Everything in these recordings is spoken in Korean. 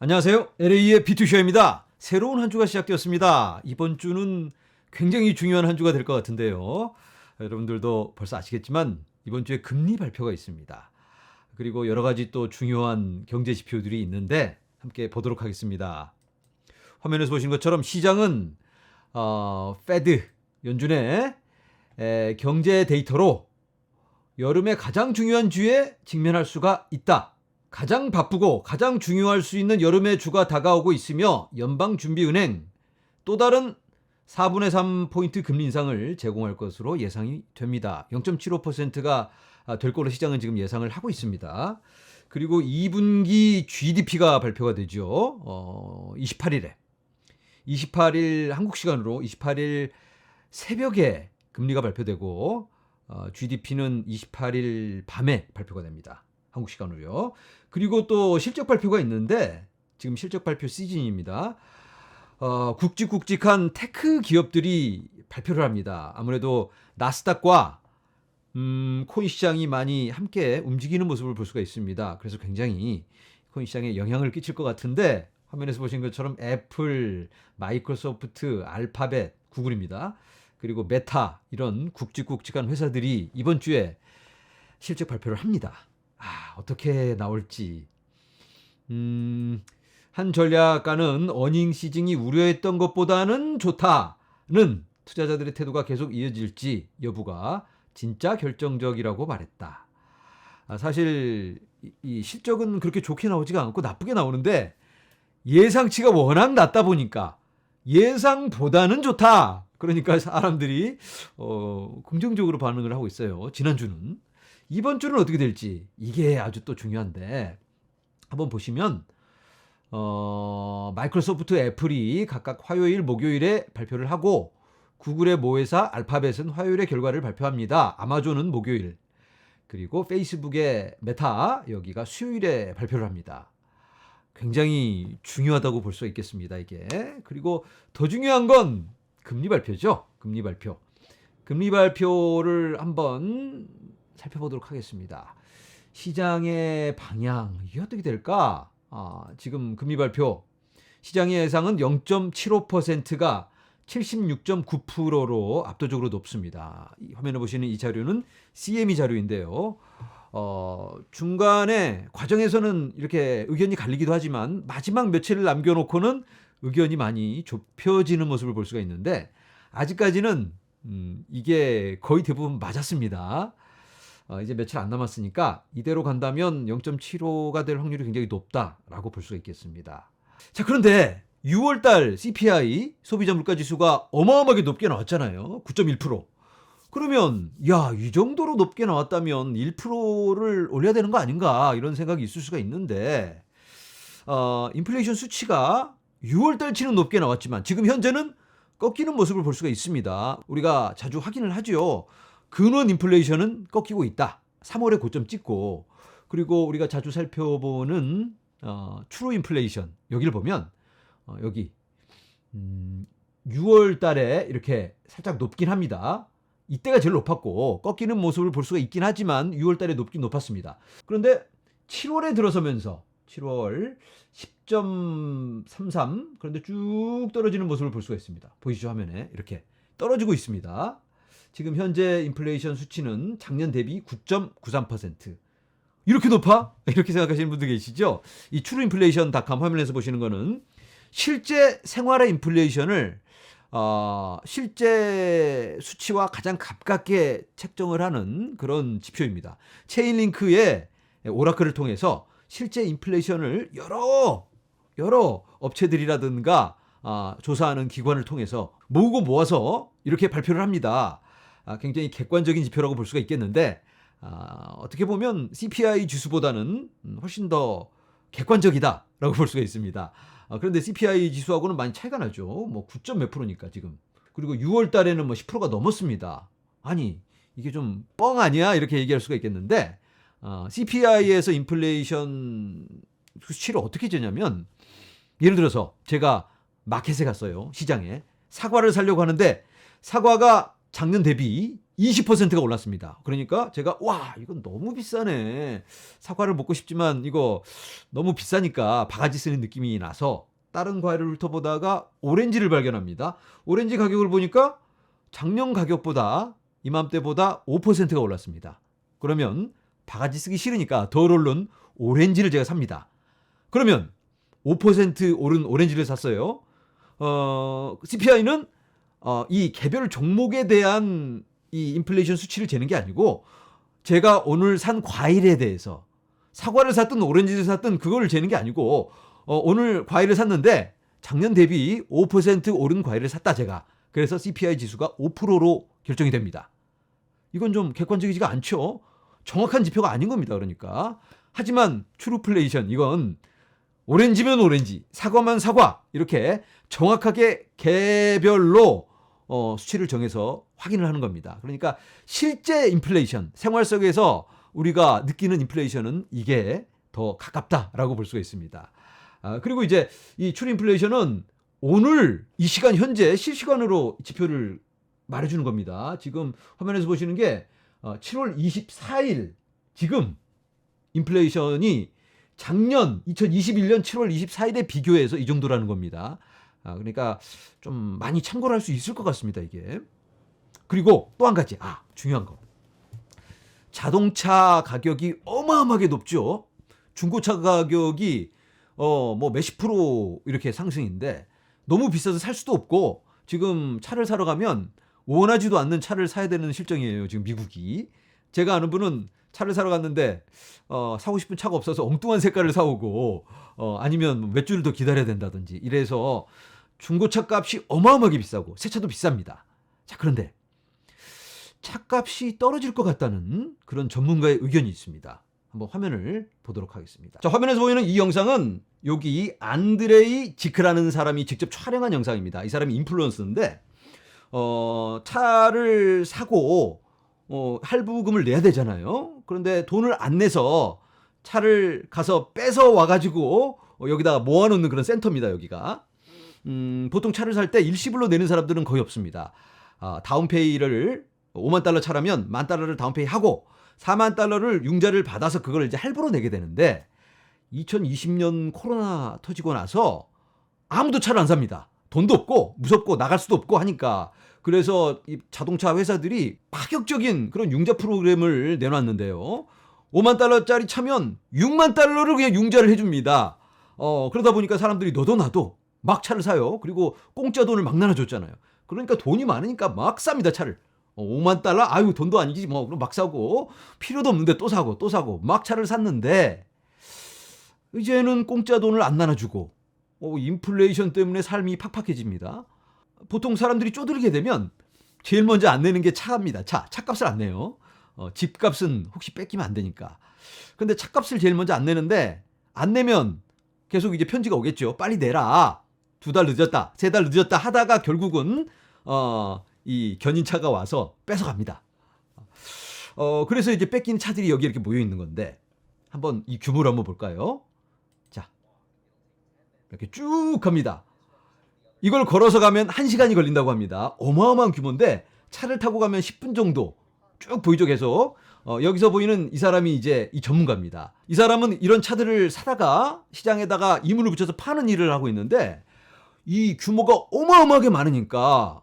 안녕하세요. LA의 비투쇼입니다. 새로운 한 주가 시작되었습니다. 이번 주는 굉장히 중요한 한 주가 될 것 같은데요. 여러분들도 벌써 아시겠지만 이번 주에 금리 발표가 있습니다. 그리고 여러 가지 또 중요한 경제 지표들이 있는데 함께 보도록 하겠습니다. 화면에서 보시는 것처럼 시장은 페드 연준의 경제 데이터로 여름의 가장 중요한 주에 직면할 수가 있다. 가장 바쁘고 가장 중요할 수 있는 여름의 주가 다가오고 있으며 연방준비은행 또 다른 4분의 3포인트 금리 인상을 제공할 것으로 예상이 됩니다. 0.75%가 될 걸로 시장은 지금 예상을 하고 있습니다. 그리고 2분기 GDP가 발표가 되죠. 28일 한국 시간으로 28일 새벽에 금리가 발표되고 GDP는 28일 밤에 발표가 됩니다. 한국 시간으로요. 그리고 또 실적 발표가 있는데 지금 실적 발표 시즌입니다. 굵직굵직한 테크 기업들이 발표를 합니다. 아무래도 나스닥과 코인 시장이 많이 함께 움직이는 모습을 볼 수가 있습니다. 그래서 굉장히 코인 시장에 영향을 끼칠 것 같은데 화면에서 보신 것처럼 애플, 마이크로소프트, 알파벳, 구글입니다. 그리고 메타 이런 굵직굵직한 회사들이 이번 주에 실적 발표를 합니다. 어떻게 나올지. 한 전략가는 어닝 시즌이 우려했던 것보다는 좋다는 투자자들의 태도가 계속 이어질지 여부가 진짜 결정적이라고 말했다. 사실 이 실적은 그렇게 좋게 나오지가 않고 나쁘게 나오는데 예상치가 워낙 낮다 보니까 예상보다는 좋다. 그러니까 사람들이 긍정적으로 반응을 하고 있어요. 지난주는. 이번 주는 어떻게 될지 이게 아주 또 중요한데 한번 보시면 마이크로소프트, 애플이 각각 화요일, 목요일에 발표를 하고 구글의 모회사 알파벳은 화요일에 결과를 발표합니다. 아마존은 목요일, 그리고 페이스북의 메타 여기가 수요일에 발표를 합니다. 굉장히 중요하다고 볼 수 있겠습니다. 이게. 그리고 더 중요한 건 금리 발표죠. 금리 발표. 금리 발표를 한번 살펴보도록 하겠습니다. 시장의 방향 이게 어떻게 될까? 지금 금리 발표 시장의 예상은 0.75%가 76.9%로 압도적으로 높습니다. 화면에 보시는 이 자료는 CME 자료인데요. 중간에 과정에서는 이렇게 의견이 갈리기도 하지만 마지막 며칠을 남겨놓고는 의견이 많이 좁혀지는 모습을 볼 수가 있는데 아직까지는 이게 거의 대부분 맞았습니다. 이제 며칠 안 남았으니까 이대로 간다면 0.75가 될 확률이 굉장히 높다라고 볼 수가 있겠습니다. 자, 그런데 6월달 CPI 소비자 물가지수가 어마어마하게 높게 나왔잖아요. 9.1%. 그러면 이 정도로 높게 나왔다면 1%를 올려야 되는 거 아닌가 이런 생각이 있을 수가 있는데 인플레이션 수치가 6월달치는 높게 나왔지만 지금 현재는 꺾이는 모습을 볼 수가 있습니다. 우리가 자주 확인을 하죠. 근원 인플레이션은 꺾이고 있다. 3월에 고점 찍고 그리고 우리가 자주 살펴보는 트루 인플레이션 여기를 보면 여기 6월 달에 이렇게 살짝 높긴 합니다. 이때가 제일 높았고 꺾이는 모습을 볼 수가 있긴 하지만 6월 달에 높긴 높았습니다. 그런데 7월에 들어서면서 7월 10.33 그런데 쭉 떨어지는 모습을 볼 수가 있습니다. 보이시죠 화면에 이렇게 떨어지고 있습니다. 지금 현재 인플레이션 수치는 작년 대비 9.93%. 이렇게 높아? 이렇게 생각하시는 분들 계시죠? 이 trueinflation.com 화면에서 보시는 거는 실제 생활의 인플레이션을 실제 수치와 가장 가깝게 책정을 하는 그런 지표입니다. 체인링크의 오라클을 통해서 실제 인플레이션을 여러 업체들이라든가 조사하는 기관을 통해서 모으고 모아서 이렇게 발표를 합니다. 굉장히 객관적인 지표라고 볼 수가 있겠는데 어떻게 보면 CPI 지수보다는 훨씬 더 객관적이다라고 볼 수가 있습니다. 그런데 CPI 지수하고는 많이 차이가 나죠. 뭐 9점 몇 프로니까 지금. 그리고 6월 달에는 뭐 10%가 넘었습니다. 아니 이게 좀 뻥 아니야? 이렇게 얘기할 수가 있겠는데 CPI에서 인플레이션 수치를 어떻게 재냐면 예를 들어서 제가 마켓에 갔어요. 시장에. 사과를 사려고 하는데 사과가 작년 대비 20%가 올랐습니다. 그러니까 제가 와, 이건 너무 비싸네. 사과를 먹고 싶지만 이거 너무 비싸니까 바가지 쓰는 느낌이 나서 다른 과일을 훑어보다가 오렌지를 발견합니다. 오렌지 가격을 보니까 작년 가격보다 이맘때보다 5%가 올랐습니다. 그러면 바가지 쓰기 싫으니까 덜 오른 오렌지를 제가 삽니다. 그러면 5% 오른 오렌지를 샀어요. CPI는 이 개별 종목에 대한 이 인플레이션 수치를 재는 게 아니고 제가 오늘 산 과일에 대해서 사과를 샀든 오렌지를 샀든 그걸 재는 게 아니고 오늘 과일을 샀는데 작년 대비 5% 오른 과일을 샀다 제가. 그래서 CPI 지수가 5%로 결정이 됩니다. 이건 좀 객관적이지가 않죠. 정확한 지표가 아닌 겁니다. 그러니까. 하지만 트루플레이션 이건 오렌지면 오렌지, 사과면 사과 이렇게 정확하게 개별로 수치를 정해서 확인을 하는 겁니다. 그러니까 실제 인플레이션, 생활 속에서 우리가 느끼는 인플레이션은 이게 더 가깝다라고 볼 수가 있습니다. 그리고 이제 이 트루 인플레이션은 오늘 이 시간 현재 실시간으로 지표를 말해주는 겁니다. 지금 화면에서 보시는 게 7월 24일 지금 인플레이션이 작년 2021년 7월 24일에 비교해서 이 정도라는 겁니다. 그러니까 좀 많이 참고를 할 수 있을 것 같습니다. 이게. 그리고 또 한 가지 중요한 거. 자동차 가격이 어마어마하게 높죠. 중고차 가격이 뭐 몇십 프로 이렇게 상승인데 너무 비싸서 살 수도 없고 지금 차를 사러 가면 원하지도 않는 차를 사야 되는 실정이에요. 지금 미국이. 제가 아는 분은 차를 사러 갔는데 사고 싶은 차가 없어서 엉뚱한 색깔을 사오고 아니면 몇 주를 더 기다려야 된다든지 이래서 중고차 값이 어마어마하게 비싸고 새 차도 비쌉니다. 자, 그런데 차값이 떨어질 것 같다는 그런 전문가의 의견이 있습니다. 한번 화면을 보도록 하겠습니다. 자, 화면에서 보이는 이 영상은 여기 안드레이 지크라는 사람이 직접 촬영한 영상입니다. 이 사람이 인플루언서인데 차를 사고 할부금을 내야 되잖아요. 그런데 돈을 안 내서 차를 가서 뺏어 와가지고 여기다가 모아놓는 그런 센터입니다. 여기가. 보통 차를 살 때 일시불로 내는 사람들은 거의 없습니다. 다운페이를 5만 달러 차라면 1만 달러를 다운페이 하고 4만 달러를 융자를 받아서 그걸 이제 할부로 내게 되는데 2020년 코로나 터지고 나서 아무도 차를 안 삽니다. 돈도 없고 무섭고 나갈 수도 없고 하니까. 그래서 이 자동차 회사들이 파격적인 그런 융자 프로그램을 내놨는데요. 5만 달러짜리 차면 6만 달러를 그냥 융자를 해줍니다. 그러다 보니까 사람들이 너도 나도 막 차를 사요. 그리고 공짜 돈을 막 나눠줬잖아요. 그러니까 돈이 많으니까 막 쌉니다, 차를. 5만 달러? 아유, 돈도 아니지 뭐. 그럼 막 사고 필요도 없는데 또 사고 또 사고 막 차를 샀는데 이제는 공짜 돈을 안 나눠주고 인플레이션 때문에 삶이 팍팍해집니다. 보통 사람들이 쪼들게 되면 제일 먼저 안 내는 게 차입니다. 차값을 안 내요. 집값은 혹시 뺏기면 안 되니까. 근데 차값을 제일 먼저 안 내는데 안 내면 계속 이제 편지가 오겠죠. 빨리 내라. 2달 늦었다, 3달 늦었다 하다가 결국은 이 견인차가 와서 뺏어갑니다. 그래서 이제 뺏긴 차들이 여기 이렇게 모여 있는 건데 한번 이 규모를 한번 볼까요? 자, 이렇게 쭉 갑니다. 이걸 걸어서 가면 1시간이 걸린다고 합니다. 어마어마한 규모인데 차를 타고 가면 10분 정도 쭉 보이죠, 계속. 여기서 보이는 이 사람이 이제 이 전문가입니다. 이 사람은 이런 차들을 사다가 시장에다가 이물을 붙여서 파는 일을 하고 있는데 이 규모가 어마어마하게 많으니까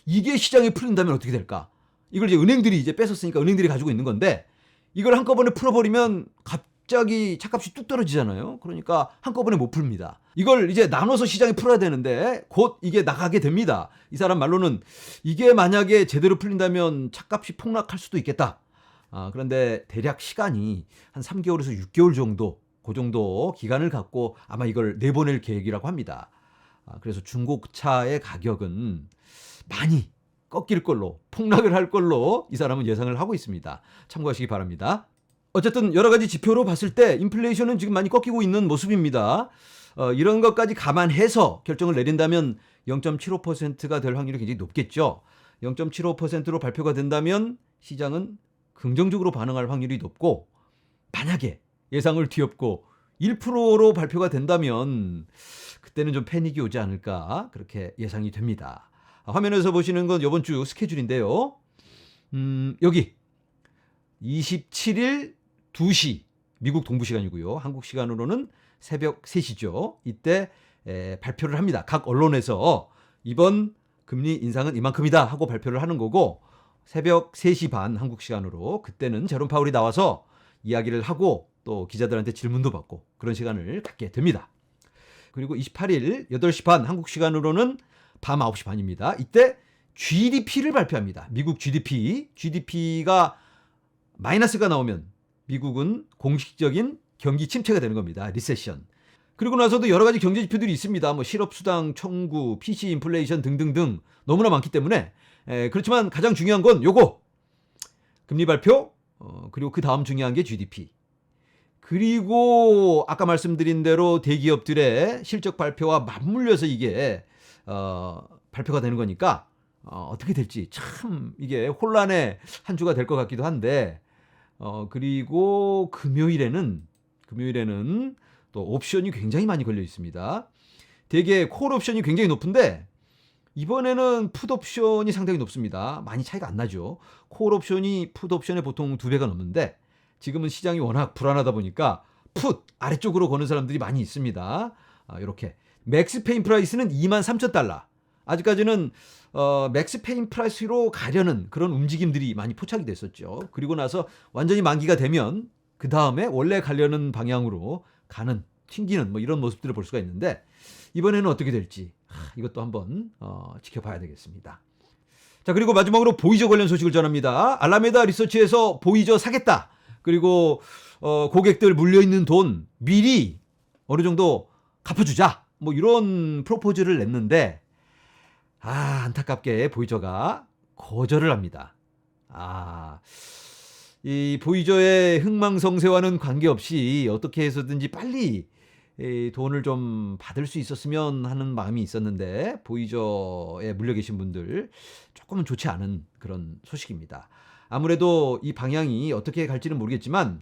이게 시장에 풀린다면 어떻게 될까? 이걸 이제 은행들이 이제 뺏었으니까 은행들이 가지고 있는 건데 이걸 한꺼번에 풀어버리면 갑자기 차값이 뚝 떨어지잖아요. 그러니까 한꺼번에 못 풉니다. 이걸 이제 나눠서 시장에 풀어야 되는데 곧 이게 나가게 됩니다. 이 사람 말로는 이게 만약에 제대로 풀린다면 차값이 폭락할 수도 있겠다. 그런데 대략 시간이 한 3개월에서 6개월 정도 그 정도 기간을 갖고 아마 이걸 내보낼 계획이라고 합니다. 그래서 중고차의 가격은 많이 꺾일 걸로 폭락을 할 걸로 이 사람은 예상을 하고 있습니다. 참고하시기 바랍니다. 어쨌든 여러 가지 지표로 봤을 때 인플레이션은 지금 많이 꺾이고 있는 모습입니다. 이런 것까지 감안해서 결정을 내린다면 0.75%가 될 확률이 굉장히 높겠죠. 0.75%로 발표가 된다면 시장은 긍정적으로 반응할 확률이 높고 만약에 예상을 뒤엎고 1%로 발표가 된다면 그때는 좀 패닉이 오지 않을까 그렇게 예상이 됩니다. 화면에서 보시는 건 이번 주 스케줄인데요. 여기 27일 2시 미국 동부 시간이고요. 한국 시간으로는 새벽 3시죠. 이때 발표를 합니다. 각 언론에서 이번 금리 인상은 이만큼이다 하고 발표를 하는 거고, 새벽 3시 반 한국 시간으로 그때는 제롬 파월이 나와서 이야기를 하고 또 기자들한테 질문도 받고 그런 시간을 갖게 됩니다. 그리고 28일 8시 반 한국 시간으로는 밤 9시 반입니다. 이때 GDP를 발표합니다. 미국 GDP가 마이너스가 나오면 미국은 공식적인 경기 침체가 되는 겁니다. 리세션. 그리고 나서도 여러 가지 경제 지표들이 있습니다. 뭐 실업수당 청구, PC 인플레이션 등등등 너무나 많기 때문에 그렇지만 가장 중요한 건 요거 금리 발표, 그리고 그 다음 중요한 게 GDP. 그리고 아까 말씀드린 대로 대기업들의 실적 발표와 맞물려서 이게 발표가 되는 거니까 어떻게 될지 참 이게 혼란의 한 주가 될 것 같기도 한데, 그리고 금요일에는 또 옵션이 굉장히 많이 걸려 있습니다. 대개 콜 옵션이 굉장히 높은데 이번에는 풋 옵션이 상당히 높습니다. 많이 차이가 안 나죠. 콜 옵션이 풋 옵션의 보통 2배가 넘는데 지금은 시장이 워낙 불안하다 보니까 풋 아래쪽으로 거는 사람들이 많이 있습니다. 이렇게 맥스 페인 프라이스는 23,000달러. 아직까지는 맥스 페인 프라이스로 가려는 그런 움직임들이 많이 포착이 됐었죠. 그리고 나서 완전히 만기가 되면 그 다음에 원래 가려는 방향으로 가는, 튕기는 뭐 이런 모습들을 볼 수가 있는데 이번에는 어떻게 될지 이것도 한번 지켜봐야 되겠습니다. 자, 그리고 마지막으로 보이저 관련 소식을 전합니다. 알라메다 리서치에서 보이저 사겠다. 그리고 고객들 물려있는 돈 미리 어느 정도 갚아주자. 뭐 이런 프로포즈를 냈는데 안타깝게 보이저가 거절을 합니다. 이 보이저의 흥망성쇠와는 관계없이 어떻게 해서든지 빨리 돈을 좀 받을 수 있었으면 하는 마음이 있었는데 보이저에 물려 계신 분들 조금은 좋지 않은 그런 소식입니다. 아무래도 이 방향이 어떻게 갈지는 모르겠지만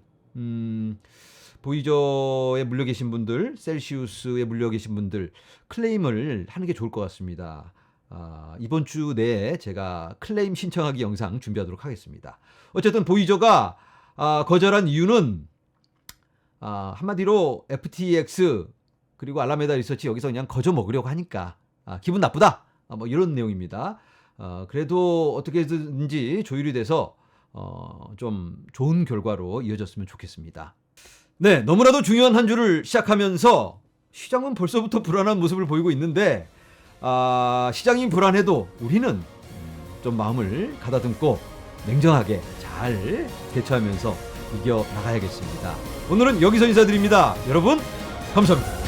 보이저에 물려 계신 분들, 셀시우스에 물려 계신 분들 클레임을 하는 게 좋을 것 같습니다. 이번 주 내에 제가 클레임 신청하기 영상 준비하도록 하겠습니다. 어쨌든 보이저가 거절한 이유는 한마디로 FTX 그리고 알라메다 리서치 여기서 그냥 거저 먹으려고 하니까 기분 나쁘다, 뭐 이런 내용입니다. 그래도 어떻게든지 조율이 돼서 좀 좋은 결과로 이어졌으면 좋겠습니다. 네, 너무나도 중요한 한 주를 시작하면서 시장은 벌써부터 불안한 모습을 보이고 있는데 시장이 불안해도 우리는 좀 마음을 가다듬고 냉정하게 잘 대처하면서 이겨 나가야겠습니다. 오늘은 여기서 인사드립니다. 여러분 감사합니다.